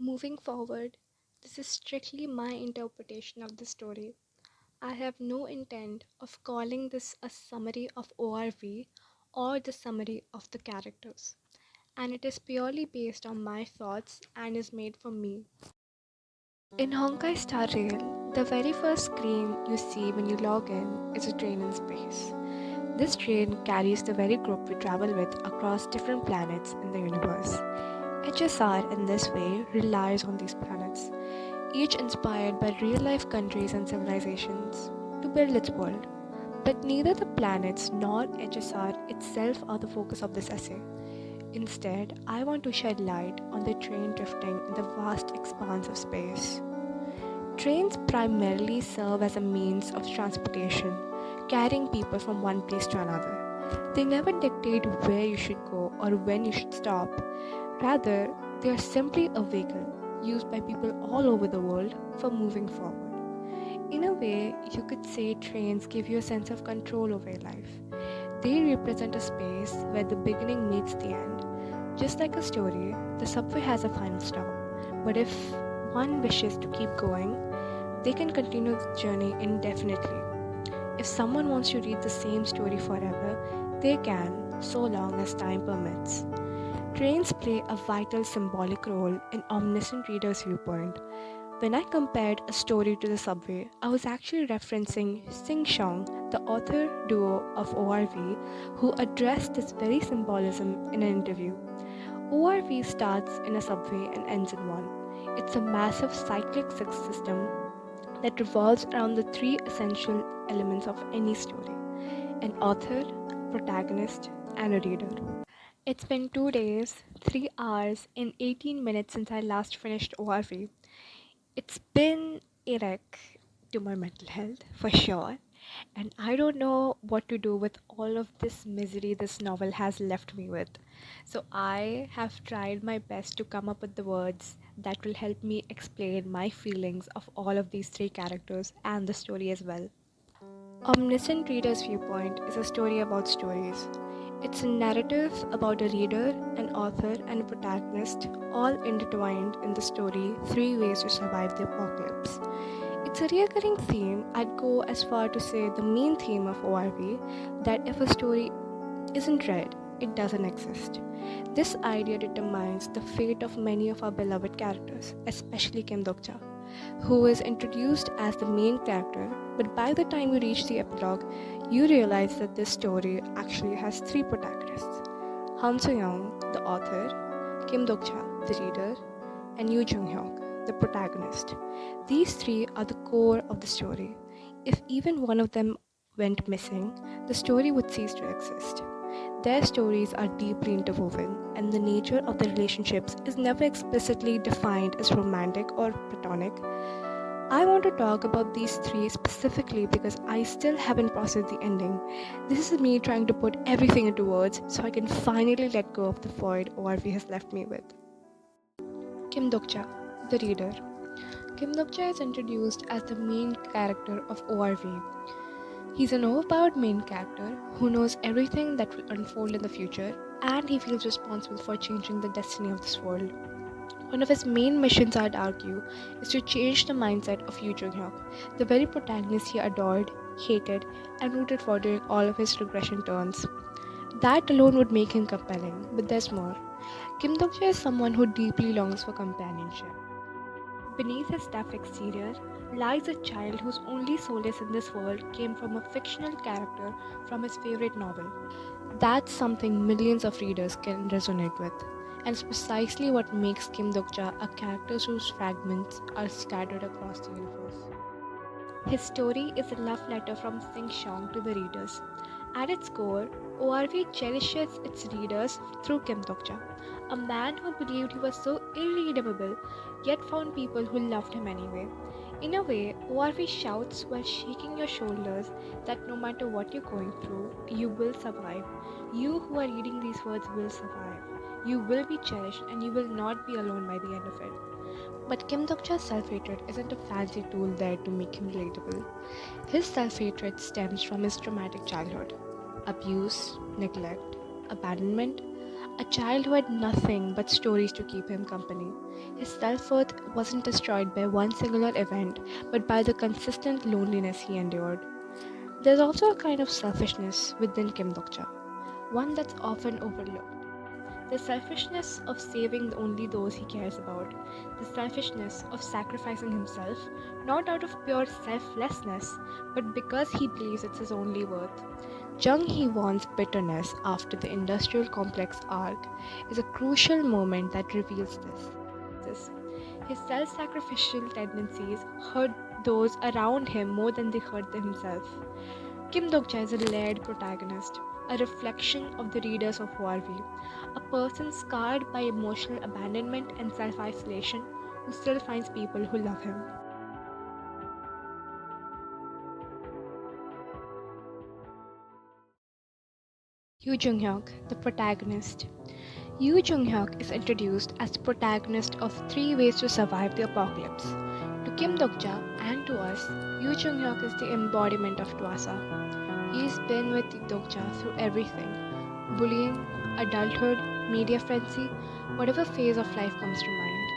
Moving forward, this is strictly my interpretation of the story. I have no intent of calling this a summary of ORV or the summary of the characters, and it is purely based on my thoughts and is made for me. In Honkai Star Rail, the very first screen you see when you log in is a train in space. This train carries the very group we travel with across different planets in the universe. HSR in this way relies on these planets, each inspired by real life countries and civilizations, to build its world. But neither the planets nor HSR itself are the focus of this essay. Instead, I want to shed light on the train drifting in the vast expanse of space. Trains primarily serve as a means of transportation, carrying people from one place to another. They never dictate where you should go or when you should stop. Rather, they are simply a vehicle used by people all over the world for moving forward. In a way, you could say trains give you a sense of control over your life. They represent a space where the beginning meets the end. Just like a story, the subway has a final stop. But if one wishes to keep going, they can continue the journey indefinitely. If someone wants to read the same story forever, they can, so long as time permits. Trains play a vital symbolic role in Omniscent Reader's Viewpoint. When I compared a story to the subway, I was actually referencing Sooyoung, the author duo of ORV, who addressed this very symbolism in an interview. ORV starts in a subway and ends in one. It's a massive cyclic system that revolves around the three essential elements of any story: an author, a protagonist, and a reader. It's been 2 days, 3 hours, and 18 minutes since I last finished ORV. It's been a wreck to my mental health, for sure, and I don't know what to do with all of this misery this novel has left me with. So I have tried my best to come up with the words that will help me explain my feelings of all of these three characters and the story as well. Omniscient Reader's Viewpoint is a story about stories. It's a narrative about a reader, an author, and a protagonist, all intertwined in the story Three Ways to Survive the Apocalypse. It's a recurring theme. I'd go as far to say the main theme of ORV, that if a story isn't read, it doesn't exist. This idea determines the fate of many of our beloved characters, especially Kim Dokja, who is introduced as the main character, but by the time you reach the epilogue, you realize that this story actually has three protagonists: Sooyoung, the author, Kim Dokja, the reader, and Yoo Joonghyuk, the protagonist. These three are the core of the story. If even one of them went missing, the story would cease to exist. Their stories are deeply interwoven, and the nature of the relationships is never explicitly defined as romantic or platonic. I want to talk about these three specifically because I still haven't processed the ending. This is me trying to put everything into words so I can finally let go of the void ORV has left me with. Kim Dokja, the reader. Kim Dokja is introduced as the main character of ORV. He's an overpowered main character who knows everything that will unfold in the future, and he feels responsible for changing the destiny of this world. One of his main missions, I'd argue, is to change the mindset of Yoo Joonghyuk, the very protagonist he adored, hated, and rooted for during all of his regression turns. That alone would make him compelling, but there's more. Kim Dokja is someone who deeply longs for companionship. Beneath his tough exterior lies a child whose only solace in this world came from a fictional character from his favorite novel. That's something millions of readers can resonate with, and it's precisely what makes Kim Dokja a character whose fragments are scattered across the universe. His story is a love letter from Sooyoung to the readers. At its core, ORV cherishes its readers through Kim Dokja, a man who believed he was so irredeemable, yet found people who loved him anyway. In a way, ORV shouts while shaking your shoulders that no matter what you're going through, you will survive. You who are reading these words will survive. You will be cherished and you will not be alone by the end of it. But Kim Dokja's self-hatred isn't a fancy tool there to make him relatable. His self-hatred stems from his traumatic childhood. Abuse, neglect, abandonment. a child who had nothing but stories to keep him company. His self-worth wasn't destroyed by one singular event, but by the consistent loneliness he endured. There's also a kind of selfishness within Kim Dokja, one that's often overlooked. The selfishness of saving only those he cares about, the selfishness of sacrificing himself, not out of pure selflessness, but because he believes it's his only worth. Jung Hee Won's bitterness after the industrial complex arc is a crucial moment that reveals this. His self sacrificial tendencies hurt those around him more than they hurt himself. Kim Dokja is a layered protagonist, a reflection of the readers of ORV, a person scarred by emotional abandonment and self isolation who still finds people who love him. Yoo Joonghyuk, the protagonist. Yoo Joonghyuk is introduced as the protagonist of three ways to survive the apocalypse. To Kim Dokja and to us, Yoo Joonghyuk is the embodiment of Twasa. He's been with Dokja through everything: bullying, adulthood, media frenzy, whatever phase of life comes to mind.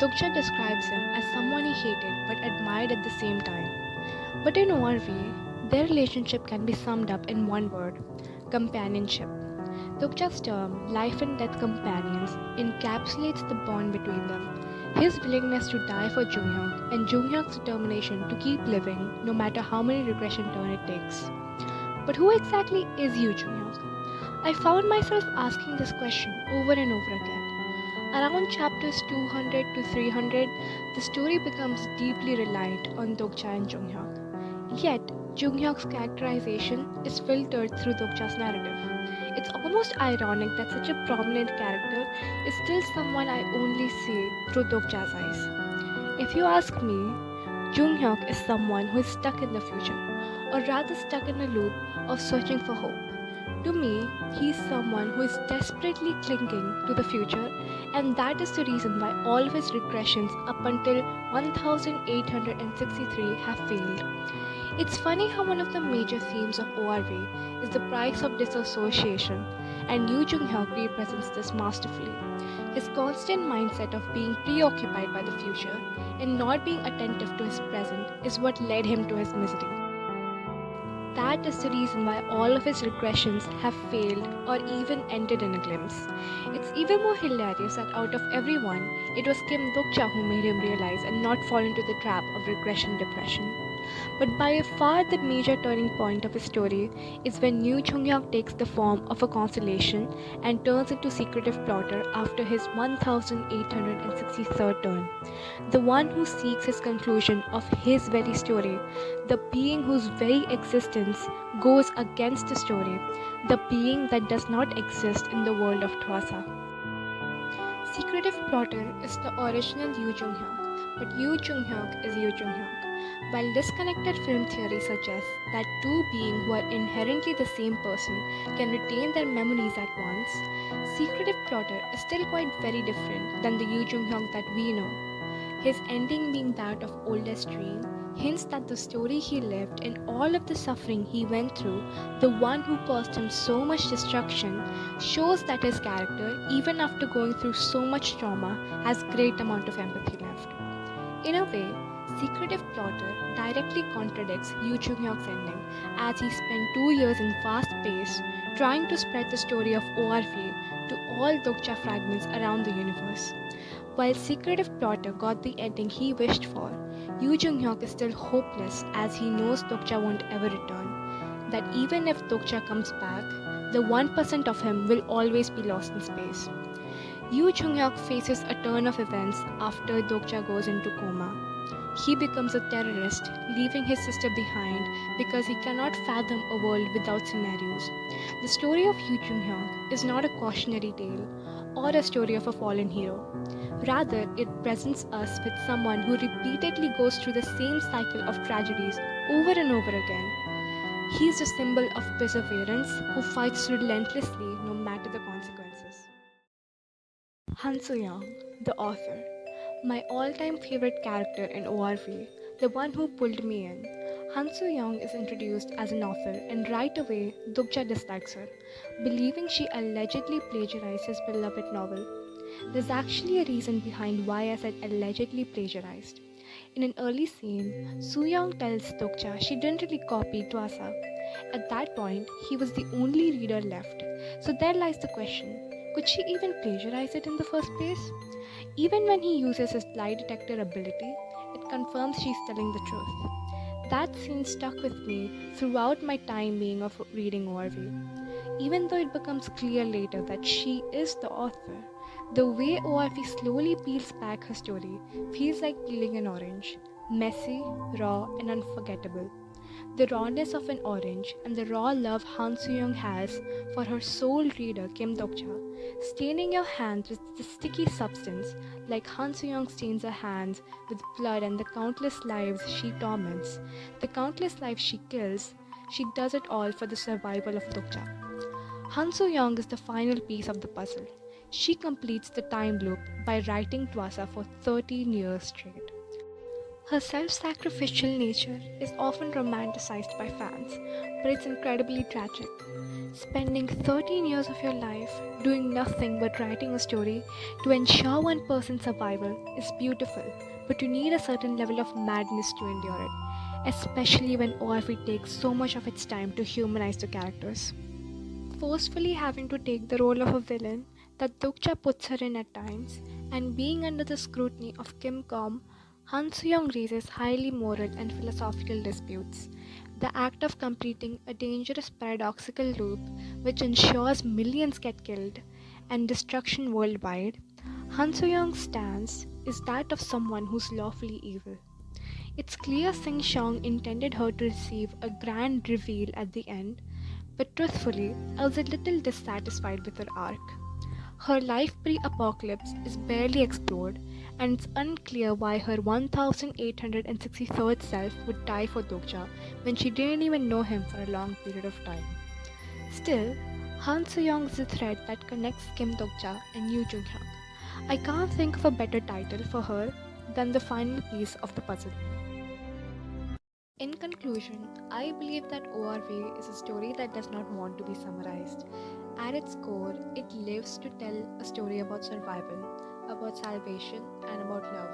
Dokja describes him as someone he hated but admired at the same time. But in ORV, their relationship can be summed up in one word: companionship. Dokja's term, life and death companions, encapsulates the bond between them. His willingness to die for Joonghyuk and Joonghyuk's determination to keep living no matter how many regression turns it takes. But who exactly is Yoo Joonghyuk? I found myself asking this question over and over again. Around chapters 200 to 300, the story becomes deeply reliant on Dokja and Joonghyuk. Yet, Joonghyuk's characterization is filtered through Dokja's narrative. It's almost ironic that such a prominent character is still someone I only see through Dokja's eyes. If you ask me, Joonghyuk is someone who is stuck in the future, or rather stuck in a loop of searching for hope. To me, he is someone who is desperately clinging to the future, and that is the reason why all of his regressions up until 1863 have failed. It's funny how one of the major themes of ORV is the price of disassociation, and Yoo Jung-hyuk represents this masterfully. His constant mindset of being preoccupied by the future and not being attentive to his present is what led him to his misery. That is the reason why all of his regressions have failed or even ended in a glimpse. It's even more hilarious that out of everyone, it was Kim Dokja who made him realize and not fall into the trap of regression depression. But by far the major turning point of his story is when Yoo Chung-hyuk takes the form of a constellation and turns into secretive plotter after his 1863rd turn. The one who seeks his conclusion of his very story, the being whose very existence goes against the story, the being that does not exist in the world of Twasa. Secretive plotter is the original Yoo Jung-hyuk, but Yoo Jung-hyuk is Yoo Jung-hyuk. While disconnected film theory suggests that two beings who are inherently the same person can retain their memories at once, secretive plotter is still quite very different than the Yoo Jung-hyuk that we know. His ending being that of oldest dream hints that the story he lived and all of the suffering he went through, the one who caused him so much destruction, shows that his character, even after going through so much trauma, has great amount of empathy left. In a way, Secretive Plotter directly contradicts Yoo Chung-hyuk's ending, as he spent 2 years in fast pace trying to spread the story of ORV to all Dokja fragments around the universe. While Secretive Plotter got the ending he wished for, Yoo Jung-hyuk is still hopeless as he knows Dokja won't ever return. That even if Dokja comes back, the 1% of him will always be lost in space. Yoo Jung-hyuk faces a turn of events after Dokja goes into coma. He becomes a terrorist, leaving his sister behind because he cannot fathom a world without scenarios. The story of Yoo Jung-hyuk is not a cautionary tale or a story of a fallen hero. Rather, it presents us with someone who repeatedly goes through the same cycle of tragedies over and over again. He is a symbol of perseverance who fights relentlessly no matter the consequences. Han Soo-young, the author, my all-time favorite character in ORV, the one who pulled me in. Han Soo-young is introduced as an author, and right away, Dokja dislikes her, believing she allegedly plagiarized his beloved novel. There's actually a reason behind why I said allegedly plagiarized. In an early scene, Sooyoung tells Dokja she didn't really copy Twasa. At that point, he was the only reader left. So there lies the question, could she even plagiarize it in the first place? Even when he uses his lie detector ability, it confirms she's telling the truth. That scene stuck with me throughout my time being of reading ORV. Even though it becomes clear later that she is the author, the way ORV slowly peels back her story feels like peeling an orange, messy, raw, and unforgettable. The rawness of an orange and the raw love Han Soo-young has for her sole reader Kim Dokja, staining your hands with the sticky substance like Han Soo-young stains her hands with blood and the countless lives she torments, the countless lives she kills, she does it all for the survival of Dokja. Han Soo-young is the final piece of the puzzle. She completes the time loop by writing Twasa for 13 years straight. Her self-sacrificial nature is often romanticized by fans, but it's incredibly tragic. Spending 13 years of your life doing nothing but writing a story to ensure one person's survival is beautiful, but you need a certain level of madness to endure it, especially when ORV takes so much of its time to humanize the characters. Forcefully having to take the role of a villain that Dokja puts her in at times, and being under the scrutiny of Kim Com, Han Soo-young raises highly moral and philosophical disputes. The act of completing a dangerous paradoxical loop which ensures millions get killed and destruction worldwide, Han Soo-young's stance is that of someone who's lawfully evil. It's clear Sing Shong intended her to receive a grand reveal at the end, but truthfully, I was a little dissatisfied with her arc. Her life pre-apocalypse is barely explored, and it's unclear why her 1863rd self would die for Dokja when she didn't even know him for a long period of time. Still, Han Soo-young is the thread that connects Kim Dokja and Yoo Joonghyuk. I can't think of a better title for her than the final piece of the puzzle. In conclusion, I believe that ORV is a story that does not want to be summarized. At its core, it lives to tell a story about survival, about salvation, and about love.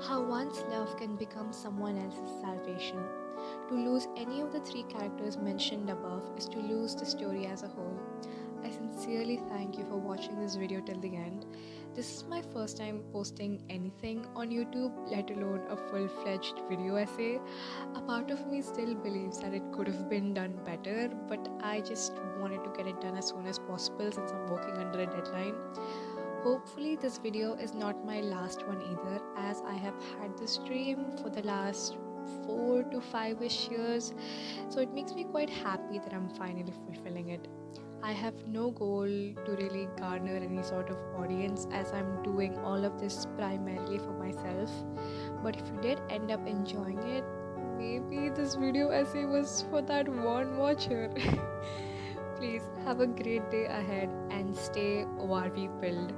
How one's love can become someone else's salvation. To lose any of the three characters mentioned above is to lose the story as a whole. I sincerely thank you for watching this video till the end. This is my first time posting anything on YouTube, let alone a full-fledged video essay. A part of me still believes that it could have been done better, but I just wanted to get it done as soon as possible since I'm working under a deadline. Hopefully this video is not my last one either, as I have had this dream for the last 4 to 5ish years, so it makes me quite happy that I'm finally fulfilling it. I have no goal to really garner any sort of audience, as I'm doing all of this primarily for myself. But if you did end up enjoying it, maybe this video essay was for that one watcher. Please have a great day ahead and stay ORV filled.